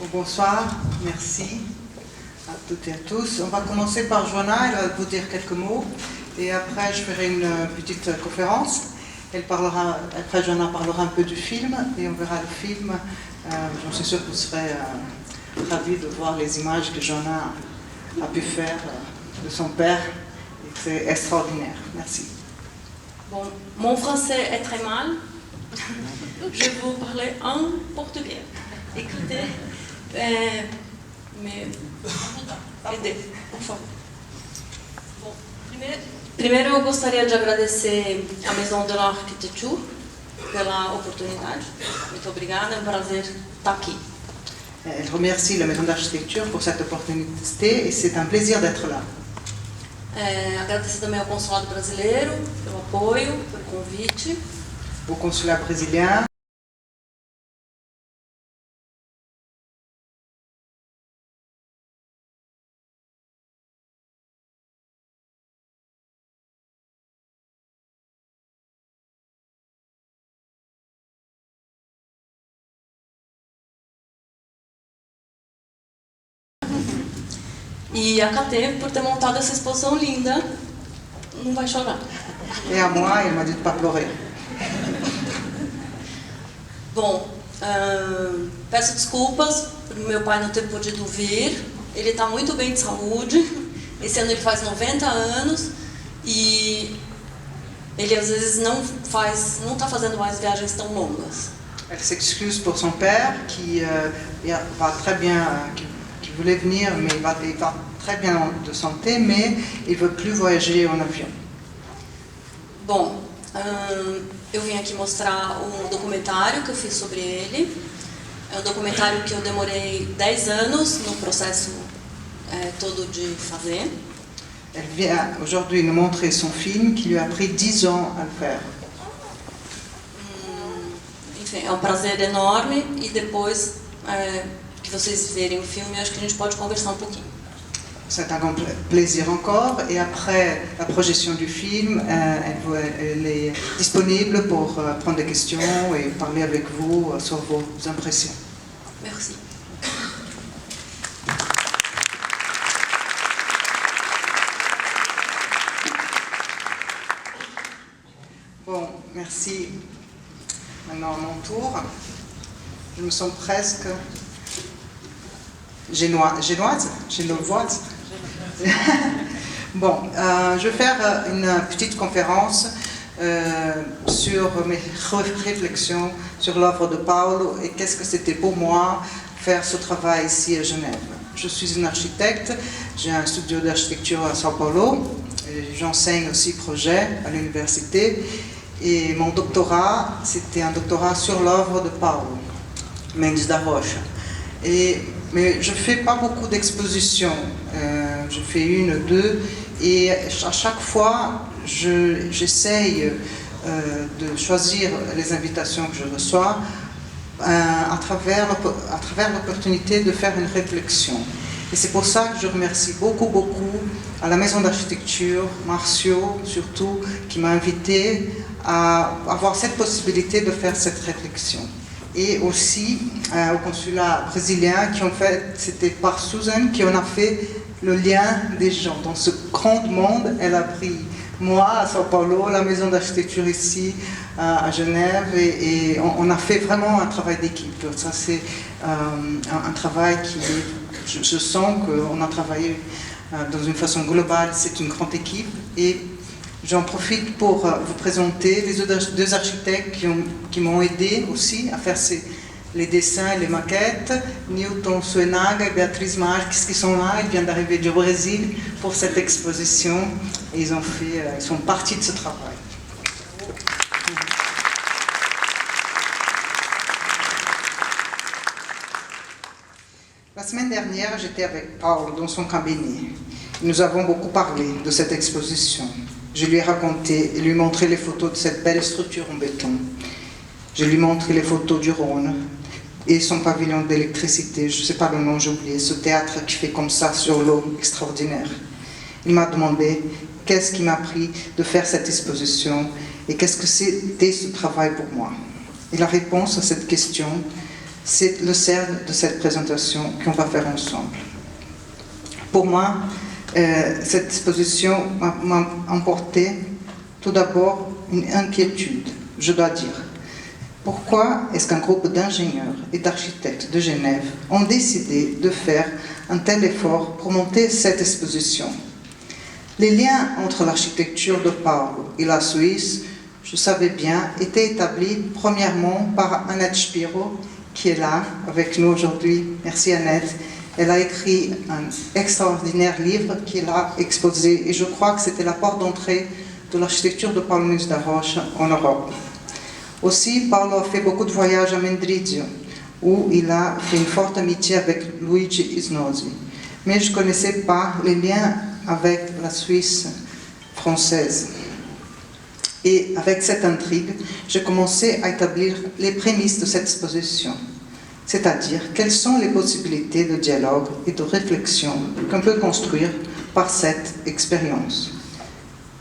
Bonsoir, merci à toutes et à tous. On va commencer par Joanna, elle va vous dire quelques mots et après je ferai une petite conférence. Après Joanna parlera un peu du film et on verra le film. J'en suis sûre que vous serez ravis de voir les images que Joanna a pu faire de son père. C'est extraordinaire. Merci. Bon, mon français est très mal. Je vais vous parler en portugais. Écoutez, mais aidez, por favor. Bom, primeiro eu gostaria de agradecer à Maison de l'Architecture pela oportunidade. Muito obrigada, é um prazer estar aqui. Elle remercie la Maison d'Architecture pour cette opportunité et c'est un plaisir d'être là. Agradecer também ao Consulado Brasileiro pelo apoio, pelo convite. Au consulat brésilien. E a KT por ter montado essa exposição linda. Não vai chorar. Et à moi, elle m'a dit de ne pas pleurer. Bom, peço desculpas por meu pai não ter podido vir. Ele está muito bem de saúde. Esse ano ele faz 90 anos e ele às vezes não está fazendo mais viagens tão longas. Elle s'excuse pour son père qui va très bien, qui voulait venir, mais il va très bien de santé, mais il ne veut plus voyager en avion. Bom, eu vim aqui mostrar um documentário que eu fiz sobre ele. É um documentário que eu demorei 10 anos no processo todo de fazer. Elle vient aujourd'hui nous montrer son film qui lui a pris 10 ans à le faire. Enfim, é um prazer enorme e depois que vocês verem o filme, acho que a gente pode conversar um pouquinho. C'est un grand plaisir encore et après la projection du film, elle est disponible pour prendre des questions et parler avec vous sur vos impressions. Merci. Bon, merci. Maintenant à mon tour. Je me sens presque génoise. Bon, je vais faire une petite conférence sur mes réflexions sur l'œuvre de Paulo et qu'est-ce que c'était pour moi faire ce travail ici à Genève. Je suis une architecte, j'ai un studio d'architecture à São Paulo, j'enseigne aussi projet à l'université et mon doctorat, c'était un doctorat sur l'œuvre de Paulo Mendes da Rocha. Mais je ne fais pas beaucoup d'expositions, je fais une ou deux, et à chaque fois, j'essaye de choisir les invitations que je reçois à travers l'opportunité de faire une réflexion. Et c'est pour ça que je remercie beaucoup à la Maison d'Architecture, Marcio surtout, qui m'a invité à avoir cette possibilité de faire cette réflexion. Et aussi au consulat brésilien qui ont fait, c'était par Susan qui en a fait le lien des gens. Dans ce grand monde, elle a pris moi à São Paulo, la Maison d'Architecture ici à Genève et on a fait vraiment un travail d'équipe. Ça c'est un travail qui est, je sens qu'on a travaillé dans une façon globale, c'est une grande équipe et j'en profite pour vous présenter les deux architectes qui m'ont aidé aussi à faire les dessins et les maquettes, Newton Suenaga et Beatriz Marques qui sont là, ils viennent d'arriver du Brésil pour cette exposition et ils sont partis de ce travail. La semaine dernière, j'étais avec Paulo dans son cabinet. Nous avons beaucoup parlé de cette exposition. Je lui ai raconté et lui montré les photos de cette belle structure en béton. Je lui ai montré les photos du Rhône et son pavillon d'électricité, je ne sais pas le nom, j'ai oublié, ce théâtre qui fait comme ça sur l'eau, extraordinaire. Il m'a demandé qu'est-ce qui m'a pris de faire cette exposition et qu'est-ce que c'était ce travail pour moi. Et la réponse à cette question, C'est le cerne de cette présentation qu'on va faire ensemble. Pour moi, cette exposition m'a emporté tout d'abord une inquiétude, je dois dire. Pourquoi est-ce qu'un groupe d'ingénieurs et d'architectes de Genève ont décidé de faire un tel effort pour monter cette exposition? Les liens entre l'architecture de Paolo et la Suisse, je savais bien, étaient établis premièrement par Annette Spiro, qui est là avec nous aujourd'hui. Merci Annette. Elle a écrit un extraordinaire livre qu'il a exposé et je crois que c'était la porte d'entrée de l'architecture de Paolo Nunes da Rocha en Europe. Aussi, Paolo a fait beaucoup de voyages à Mendrisio, où il a fait une forte amitié avec Luigi Isnosi. Mais je ne connaissais pas les liens avec la Suisse française. Et avec cette intrigue, j'ai commencé à établir les prémices de cette exposition. C'est-à-dire, quelles sont les possibilités de dialogue et de réflexion qu'on peut construire par cette expérience.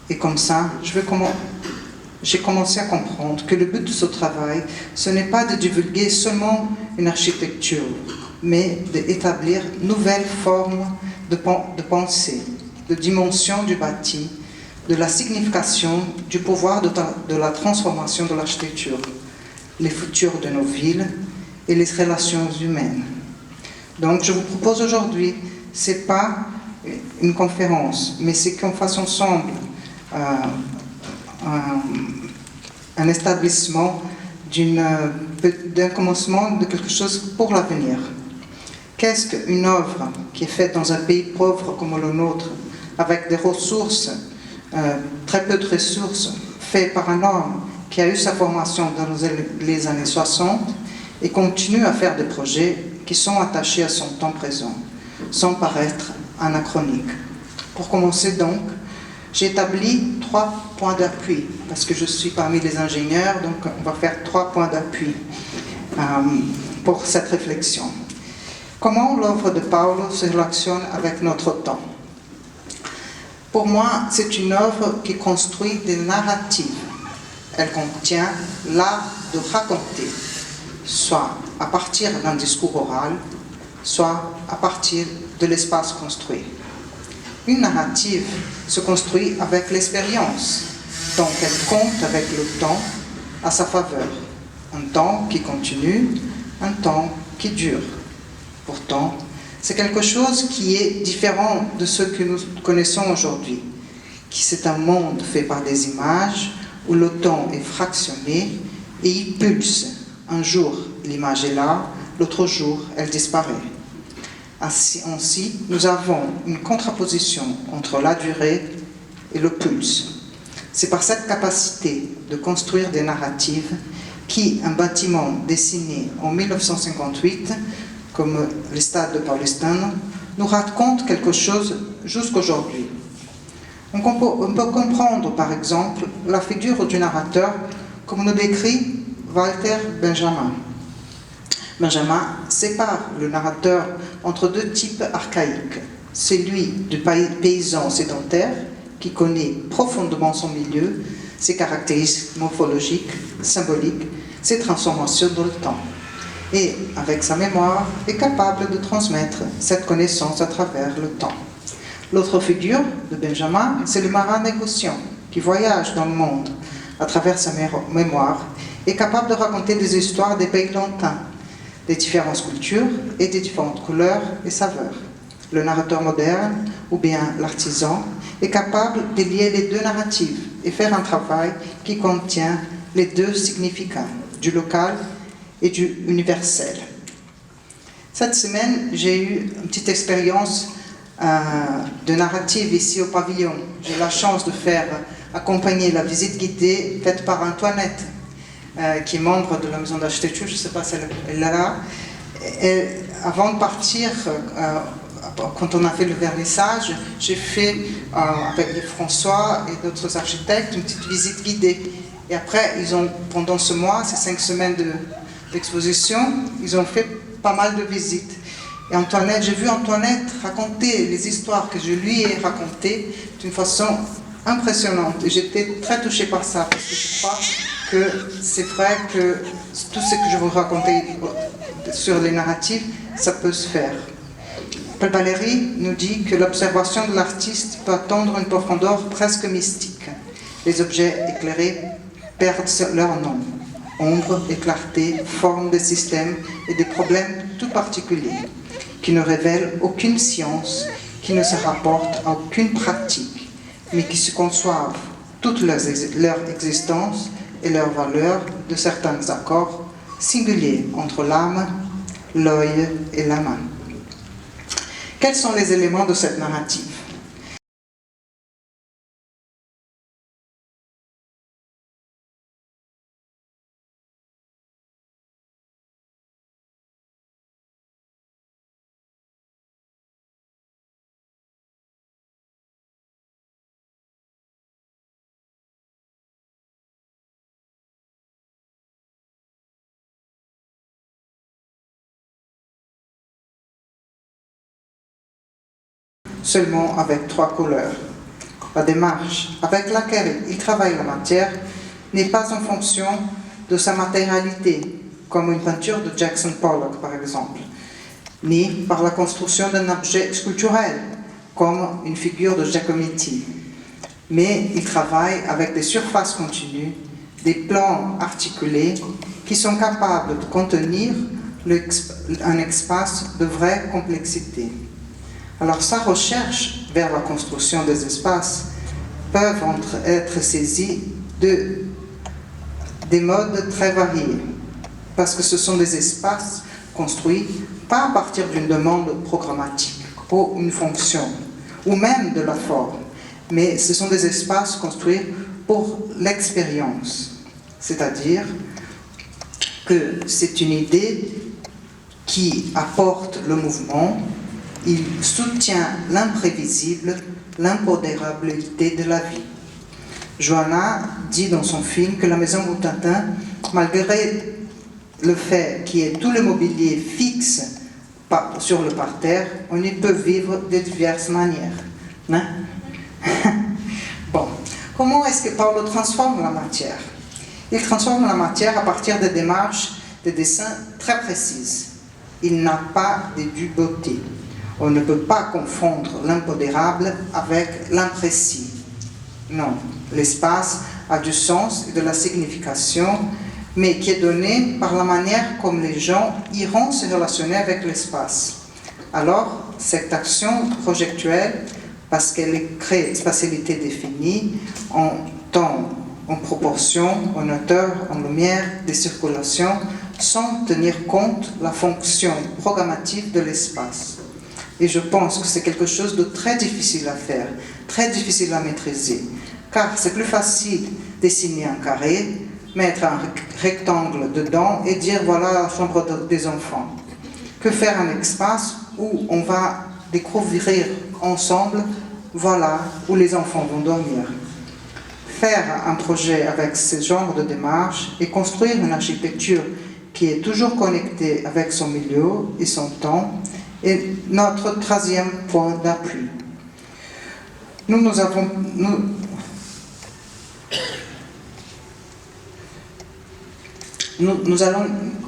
Et comme ça, j'ai commencé à comprendre que le but de ce travail, ce n'est pas de divulguer seulement une architecture, mais d'établir de nouvelles formes de pensée, de dimension du bâti, de la signification du pouvoir de la transformation de l'architecture, les futurs de nos villes et les relations humaines. Donc je vous propose aujourd'hui, ce n'est pas une conférence, mais c'est qu'on fasse ensemble un établissement d'un commencement de quelque chose pour l'avenir. Qu'est-ce qu'une œuvre qui est faite dans un pays pauvre comme le nôtre, avec des ressources, très peu de ressources, faite par un homme qui a eu sa formation dans les années 60 et continue à faire des projets qui sont attachés à son temps présent, sans paraître anachroniques. Pour commencer donc, j'ai établi 3 points d'appui, parce que je suis parmi les ingénieurs, donc on va faire 3 points d'appui pour cette réflexion. Comment l'œuvre de Paolo se relationne avec notre temps? Pour moi, c'est une œuvre qui construit des narratives. Elle contient l'art de raconter, soit à partir d'un discours oral, soit à partir de l'espace construit. Une narrative se construit avec l'expérience, donc elle compte avec le temps à sa faveur. Un temps qui continue, un temps qui dure. Pourtant, c'est quelque chose qui est différent de ce que nous connaissons aujourd'hui, qui c'est un monde fait par des images où le temps est fractionné et il pulse. Un jour, l'image est là, l'autre jour, elle disparaît. Ainsi, nous avons une contraposition entre la durée et le pulse. C'est par cette capacité de construire des narratives qu'un bâtiment dessiné en 1958, comme le stade de Paulistano, nous raconte quelque chose jusqu'aujourd'hui. On peut comprendre, par exemple, la figure du narrateur comme nous décrit Walter Benjamin. Benjamin sépare le narrateur entre 2 types archaïques. Celui du paysan sédentaire, qui connaît profondément son milieu, ses caractéristiques morphologiques, symboliques, ses transformations dans le temps. Et, avec sa mémoire, est capable de transmettre cette connaissance à travers le temps. L'autre figure de Benjamin, c'est le marin négociant, qui voyage dans le monde à travers sa mémoire, est capable de raconter des histoires des pays lointains, des différentes cultures et des différentes couleurs et saveurs. Le narrateur moderne, ou bien l'artisan, est capable de lier les 2 narratives et faire un travail qui contient les 2 significats, du local et du universel. Cette semaine, j'ai eu une petite expérience de narrative ici au pavillon. J'ai la chance de faire accompagner la visite guidée faite par Antoinette, qui est membre de la maison d'architecture, je ne sais pas si elle est là. Et avant de partir, quand on a fait le vernissage, j'ai fait avec François et d'autres architectes une petite visite guidée. Et après, pendant ce mois, ces 5 semaines d'exposition, ils ont fait pas mal de visites. Et Antoinette, j'ai vu Antoinette raconter les histoires que je lui ai racontées d'une façon impressionnante. Et j'étais très touchée par ça, parce que je crois que c'est vrai que tout ce que je vous racontais sur les narratifs, ça peut se faire. Valéry nous dit que l'observation de l'artiste peut atteindre une profondeur presque mystique. Les objets éclairés perdent leur nom. Ombre et clarté forment des systèmes et des problèmes tout particuliers, qui ne révèlent aucune science, qui ne se rapportent à aucune pratique, mais qui se conçoivent toute leur existence et leur valeur de certains accords singuliers entre l'âme, l'œil et la main. Quels sont les éléments de cette narrative? Seulement avec 3 couleurs. La démarche avec laquelle il travaille la matière n'est pas en fonction de sa matérialité, comme une peinture de Jackson Pollock par exemple, ni par la construction d'un objet sculpturel, comme une figure de Giacometti. Mais il travaille avec des surfaces continues, des plans articulés qui sont capables de contenir un espace de vraie complexité. Alors sa recherche vers la construction des espaces peuvent être saisis des modes très variés, parce que ce sont des espaces construits pas à partir d'une demande programmatique ou une fonction, ou même de la forme, mais ce sont des espaces construits pour l'expérience, c'est-à-dire que c'est une idée qui apporte le mouvement. Il soutient l'imprévisible, l'impondérabilité de la vie. Johanna dit dans son film que la maison Boutantin, malgré le fait qu'il y ait tout le mobilier fixe sur le parterre, on y peut vivre de diverses manières. Hein? Bon, comment est-ce que Paolo transforme la matière? Il transforme la matière à partir de démarches de dessin très précises. Il n'a pas de beauté. On ne peut pas confondre l'impondérable avec l'imprécis. Non, l'espace a du sens et de la signification, mais qui est donné par la manière comme les gens iront se relationner avec l'espace. Alors, cette action projectuelle, parce qu'elle crée une spatialité définie, en temps, en proportion, en hauteur, en lumière, des circulations, sans tenir compte de la fonction programmatique de l'espace. Et je pense que c'est quelque chose de très difficile à faire, très difficile à maîtriser, car c'est plus facile de dessiner un carré, mettre un rectangle dedans et dire voilà la chambre des enfants, que faire un espace où on va découvrir ensemble voilà où les enfants vont dormir. Faire un projet avec ce genre de démarche et construire une architecture qui est toujours connectée avec son milieu et son temps est notre 3e point d'appui.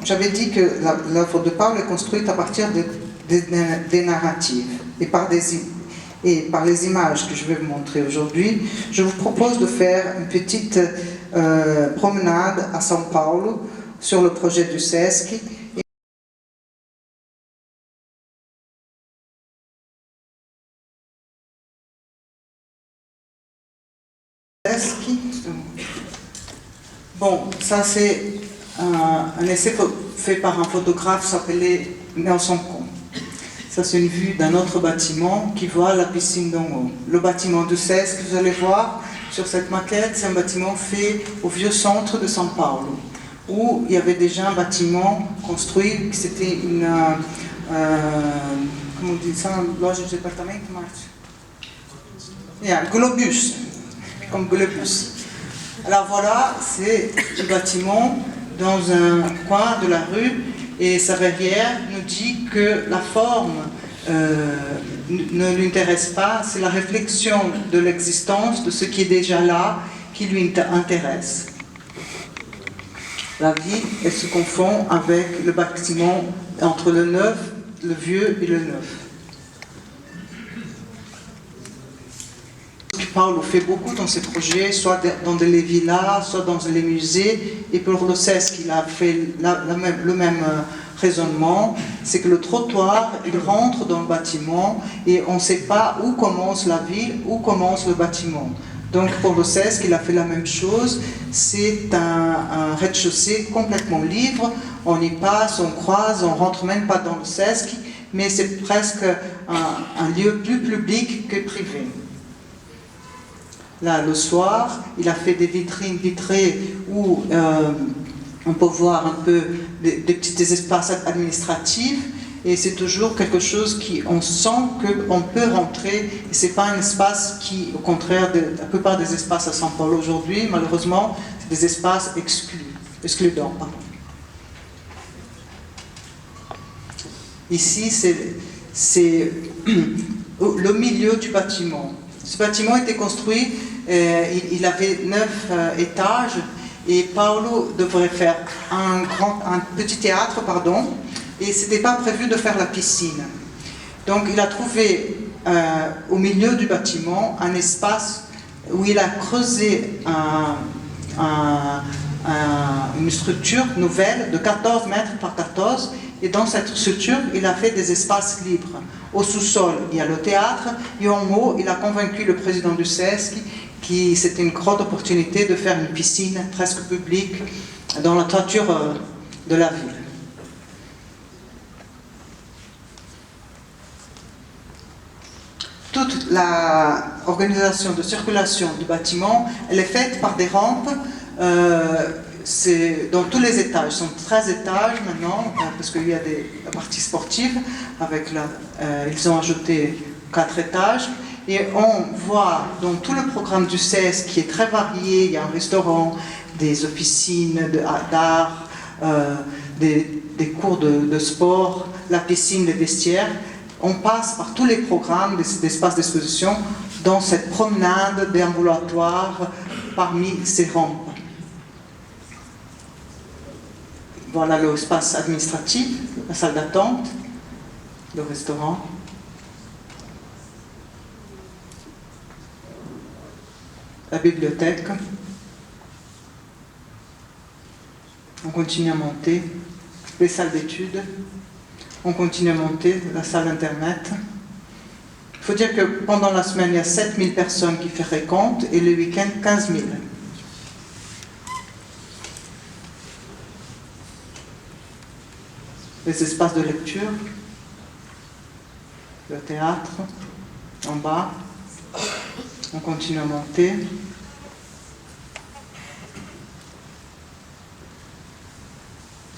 J'avais dit que l'œuvre de Paolo est construite à partir des narratives et par les images que je vais vous montrer aujourd'hui. Je vous propose de faire une petite promenade à São Paulo sur le projet du SESC. Bon, ça c'est un essai fait par un photographe s'appelé Nelson Con. Ça c'est une vue d'un autre bâtiment qui voit la piscine d'en haut. Le bâtiment du SESC que vous allez voir sur cette maquette, c'est un bâtiment fait au vieux centre de São Paulo, où il y avait déjà un bâtiment construit, c'était une, comment on dit ça, loge de département, un globus, comme globus. Alors voilà, c'est le bâtiment dans un coin de la rue et sa verrière nous dit que la forme ne l'intéresse pas, c'est la réflexion de l'existence, de ce qui est déjà là, qui lui intéresse. La ville, elle se confond avec le bâtiment entre le neuf, le vieux et le neuf. Paolo fait beaucoup dans ses projets, soit dans les villas, soit dans les musées. Et pour le CESC, il a fait le même raisonnement, c'est que le trottoir, il rentre dans le bâtiment et on ne sait pas où commence la ville, où commence le bâtiment. Donc pour le CESC, il a fait la même chose, c'est un rez-de-chaussée complètement libre, on y passe, on croise, on ne rentre même pas dans le CESC, mais c'est presque un lieu plus public que privé. Là, le soir, il a fait des vitrines vitrées où on peut voir un peu des petits espaces administratifs, et c'est toujours quelque chose on sent qu'on peut rentrer, et ce n'est pas un espace qui, au contraire, la plupart des espaces à São Paulo aujourd'hui, malheureusement, c'est des espaces excludants. Pardon. Ici, c'est le milieu du bâtiment. Ce bâtiment était construit, il avait 9 étages, et Paolo devrait faire un petit théâtre, et ce n'était pas prévu de faire la piscine. Donc il a trouvé au milieu du bâtiment un espace où il a creusé une structure nouvelle de 14 mètres par 14, et dans cette structure, il a fait des espaces libres. Au sous-sol, il y a le théâtre, et en haut, il a convaincu le président du CESC que c'était une grande opportunité de faire une piscine presque publique dans la toiture de la ville. Toute l'organisation de circulation du bâtiment, elle est faite par des rampes. Dans tous les étages, ce sont 13 étages maintenant, parce qu'il y a la partie sportive, ils ont ajouté 4 étages, et on voit dans tout le programme du CESC qui est très varié, il y a un restaurant, des officines d'art, des cours de sport, la piscine, les vestiaires. On passe par tous les programmes d'espaces d'exposition dans cette promenade déambulatoire parmi ces rampes. Voilà l'espace administratif, la salle d'attente, le restaurant. La bibliothèque. On continue à monter. Les salles d'études. On continue à monter. La salle internet. Il faut dire que pendant la semaine, il y a 7000 personnes qui fréquentent et le week-end, 15 000. Les espaces de lecture, le théâtre, en bas, on continue à monter.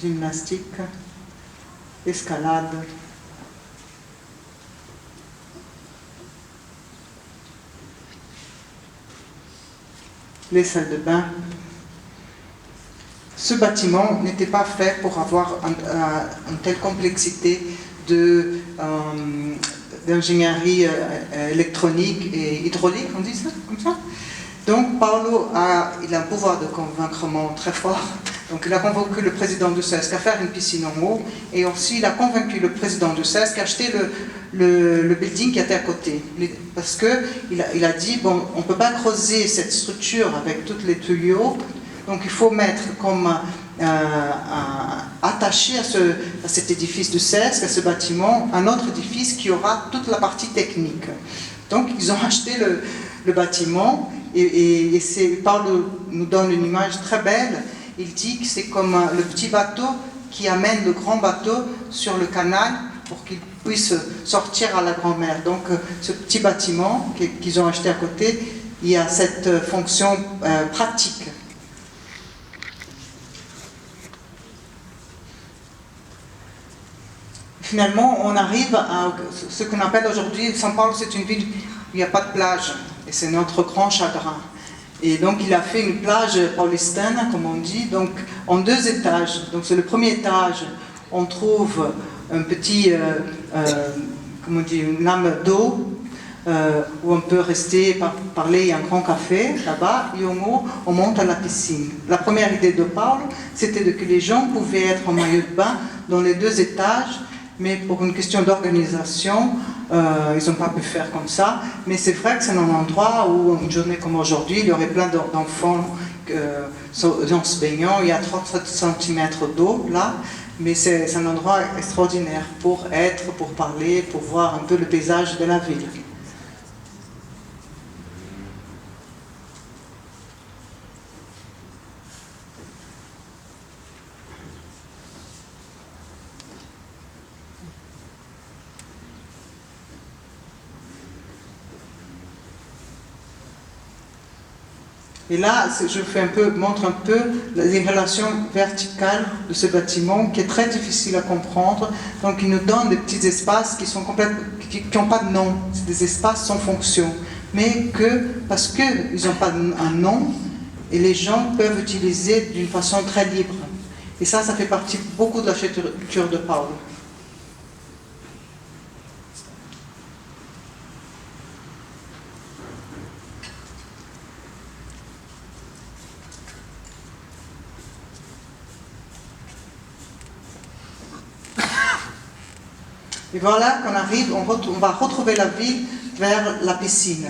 Gymnastique, escalade, les salles de bain. Ce bâtiment n'était pas fait pour avoir une telle complexité d'ingénierie électronique et hydraulique, on dit ça comme ça. Donc Paolo il a un pouvoir de convaincre très fort. Donc il a convaincu le président du CESC à faire une piscine en haut, et aussi il a convaincu le président du CESC à acheter le building qui était à côté. Parce qu'il a dit, bon, on ne peut pas creuser cette structure avec tous les tuyaux, donc il faut mettre comme attaché à cet édifice du CESC, à ce bâtiment, un autre édifice qui aura toute la partie technique. Donc ils ont acheté le bâtiment, et Paolo nous donne une image très belle. Il dit que c'est comme le petit bateau qui amène le grand bateau sur le canal pour qu'il puisse sortir à la grande mer. Donc ce petit bâtiment qu'ils ont acheté à côté, il y a cette fonction pratique. Finalement, on arrive à ce qu'on appelle aujourd'hui, São Paulo, c'est une ville où il n'y a pas de plage, et c'est notre grand chagrin. Et donc il a fait une plage paulistane, comme on dit, donc en 2 étages. Donc c'est le premier étage, on trouve un petit, comment on dit, une lame d'eau, où on peut rester, parler, il y a un grand café là-bas, et on monte à la piscine. La première idée de Paul, c'était que les gens pouvaient être en maillot de bain dans les 2 étages, mais pour une question d'organisation, ils n'ont pas pu faire comme ça. Mais c'est vrai que c'est un endroit où, une journée comme aujourd'hui, il y aurait plein d'enfants en se baignant. Il y a 30 cm d'eau là, mais c'est un endroit extraordinaire pour parler, pour voir un peu le paysage de la ville. Et là, montre un peu les relations verticales de ce bâtiment qui est très difficile à comprendre. Donc, il nous donne des petits espaces qui n'ont pas de nom. C'est des espaces sans fonction. Mais parce qu'ils n'ont pas un nom, et les gens peuvent utiliser d'une façon très libre. Et ça fait partie beaucoup de l'architecture de Paul. Et voilà qu'on arrive, on va retrouver la ville vers la piscine.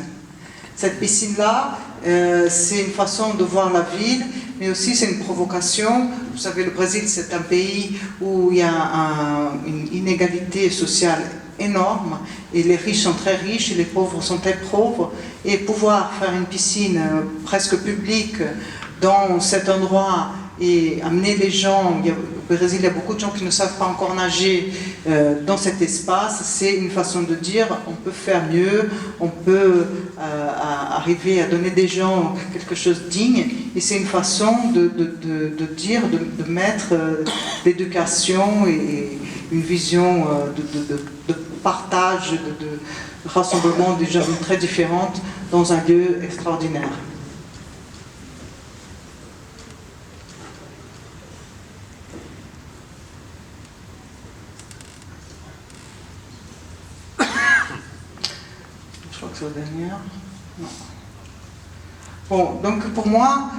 Cette piscine-là, c'est une façon de voir la ville, mais aussi c'est une provocation. Vous savez, le Brésil, c'est un pays où il y a une inégalité sociale énorme, et les riches sont très riches, et les pauvres sont très pauvres, et pouvoir faire une piscine presque publique dans cet endroit, et amener les gens, au Brésil il y a beaucoup de gens qui ne savent pas encore nager dans cet espace, c'est une façon de dire on peut faire mieux, on peut arriver à donner des gens quelque chose de digne, et c'est une façon de dire, de mettre l'éducation et une vision de partage, de rassemblement des gens très différentes dans un lieu extraordinaire. Je crois que c'est la dernière. Non. Bon, donc pour moi,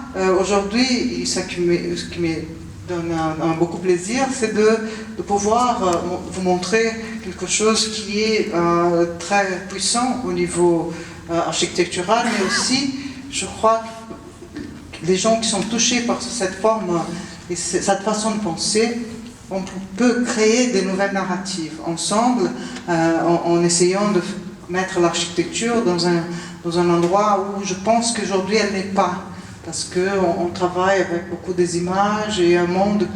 aujourd'hui, ce qui me donne beaucoup plaisir, c'est de pouvoir vous montrer quelque chose qui est très puissant au niveau architectural, mais aussi, je crois, que les gens qui sont touchés par cette forme et cette façon de penser, on peut créer des nouvelles narratives ensemble en essayant de mettre l'architecture dans un endroit où je pense qu'aujourd'hui elle n'est pas, parce qu'on travaille avec beaucoup des images et un monde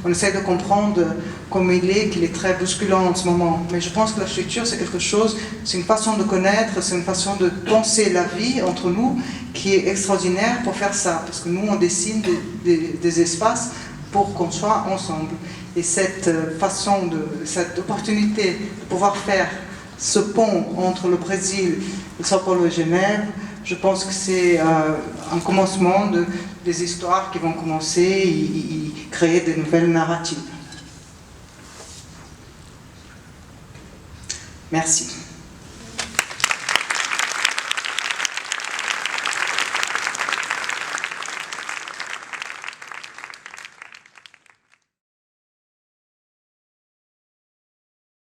on essaie de comprendre comme qu'il est très bousculant en ce moment. Mais je pense que l'architecture c'est quelque chose, c'est une façon de connaître, c'est une façon de penser la vie entre nous qui est extraordinaire pour faire ça, parce que nous on dessine des espaces pour qu'on soit ensemble. Et cette cette opportunité de pouvoir faire ce pont entre le Brésil, le São Paulo et Genève, je pense que c'est un commencement des histoires qui vont commencer et créer de nouvelles narratives. Merci.